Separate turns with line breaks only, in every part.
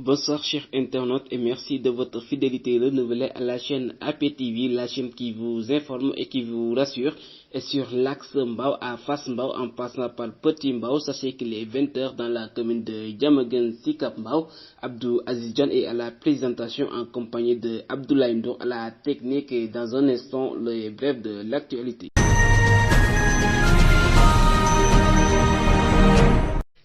Bonsoir chers internautes et merci de votre fidélité renouvelée à la chaîne APTV, la chaîne qui vous informe et qui vous rassure. Et sur l'axe Mbao à Fass Mbao en passant par Petit Mbao, sachez qu'il est 20h dans la commune de Diamaguène Sicap Mbao. Abdou Aziz Dione est à la présentation en compagnie de Abdoulaye Ndour à la technique et dans un instant le bref de l'actualité.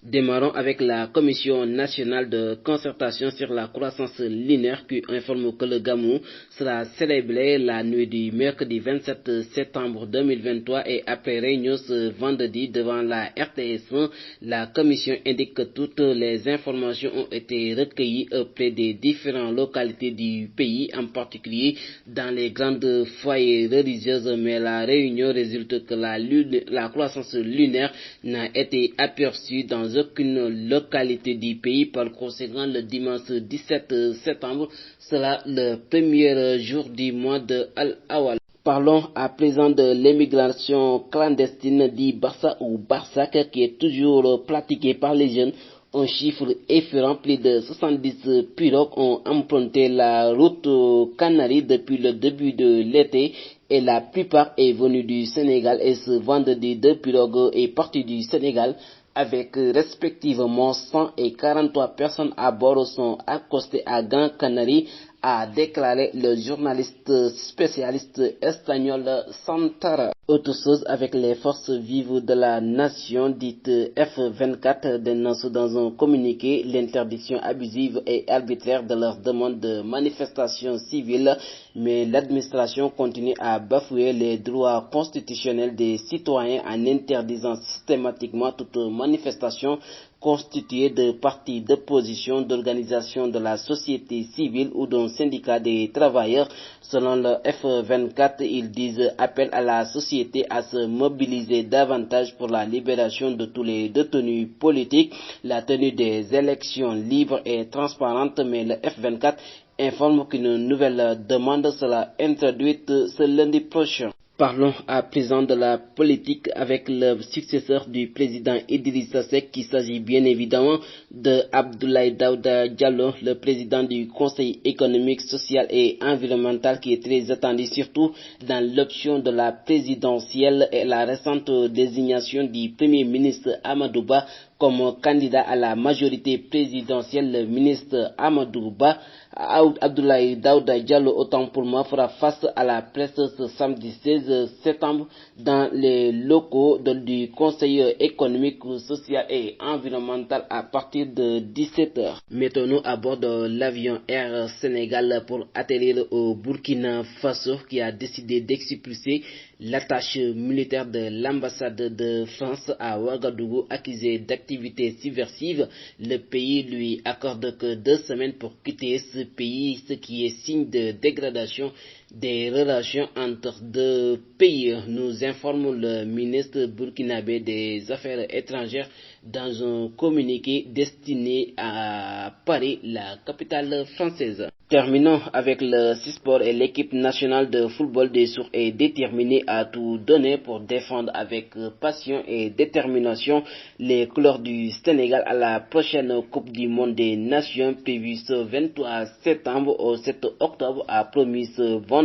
Démarrons avec la Commission nationale de concertation sur la croissance linéaire qui informe que le Gamou sera célébré la nuit du mercredi 27 septembre 2023 et après réunion ce vendredi devant la RTS1, la Commission indique que toutes les informations ont été recueillies auprès des différentes localités du pays, en particulier dans les grandes foyers religieuses, mais la réunion résulte que la croissance lunaire n'a été aperçue dans aucune localité du pays. Par conséquent, le dimanche 17 septembre sera le premier jour du mois de Al-Awal. Parlons à présent de l'immigration clandestine dit Barça ou Barsac qui est toujours pratiquée par les jeunes. Un chiffre effrayant, plus de 70 pirogues ont emprunté la route Canaries depuis le début de l'été et la plupart est venue du Sénégal et ce vendredi 2 pirogues est partie du Sénégal avec respectivement 100 et 43 personnes à bord sont accostées à Gran Canaria, a déclaré le journaliste spécialiste espagnol Santara. Autre chose avec les forces vives de la nation dite F24 dénonce dans un communiqué l'interdiction abusive et arbitraire de leur demande de manifestation civile, mais l'administration continue à bafouer les droits constitutionnels des citoyens en interdisant systématiquement toute manifestation constituée de partis d'opposition, d'organisations de la société civile ou d'un syndicat des travailleurs. Selon le F24, ils disent appel à la société à se mobiliser davantage pour la libération de tous les détenus politiques, la tenue des élections libres et transparentes, mais le F24 informe qu'une nouvelle demande sera introduite ce lundi prochain. Parlons à présent de la politique avec le successeur du président Idrissa Seck, qu'il s'agit bien évidemment de Abdoulaye Daouda Diallo, le président du Conseil économique, social et environnemental qui est très attendu surtout dans l'option de la présidentielle et la récente désignation du premier ministre Amadou Ba comme candidat à la majorité présidentielle. Le ministre Amadou Ba, Abdoulaye Daouda Diallo, autant pour moi, fera face à la presse ce samedi 16 septembre dans les locaux du Conseil économique, social et environnemental à partir de 17h. Mettons-nous à bord de l'avion Air Sénégal pour atterrir au Burkina Faso qui a décidé d'expulser l'attaché militaire de l'ambassade de France à Ouagadougou accusé d'activités subversives. Le pays lui accorde que 2 semaines pour quitter ce pays, ce qui est signe de dégradation des relations entre deux pays, nous informe le ministre burkinabé des Affaires étrangères dans un communiqué destiné à Paris, la capitale française. Terminons avec le sport et l'équipe nationale de football des Sourds est déterminée à tout donner pour défendre avec passion et détermination les couleurs du Sénégal à la prochaine Coupe du Monde des Nations prévue ce 23 septembre au 7 octobre, a promis ce vendredi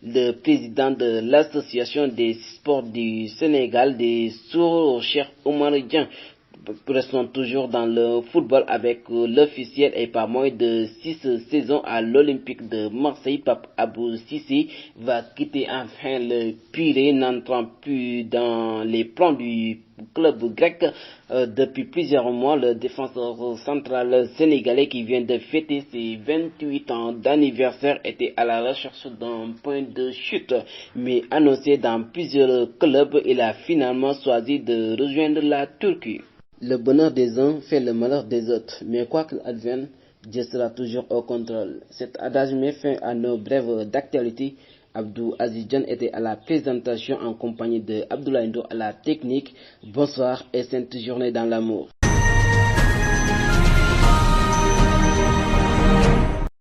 le président de l'association des sports du Sénégal des Sourds, Cheikh Oumar Dieng. Restons toujours dans le football avec l'officiel et pas moins de 6 saisons à l'Olympique de Marseille. Pape Abou Cissé va quitter enfin le Pirée, n'entrant plus dans les plans du club grec depuis plusieurs mois. Le défenseur central sénégalais qui vient de fêter ses 28 ans d'anniversaire était à la recherche d'un point de chute, mais annoncé dans plusieurs clubs, il a finalement choisi de rejoindre la Turquie. Le bonheur des uns fait le malheur des autres, mais quoi qu'il advienne, Dieu sera toujours au contrôle. Cet adage met fin à nos brèves d'actualité. Abdou Aziz Dione était à la présentation en compagnie de Abdoulaye Ndour à la technique. Bonsoir et sainte journée dans l'amour.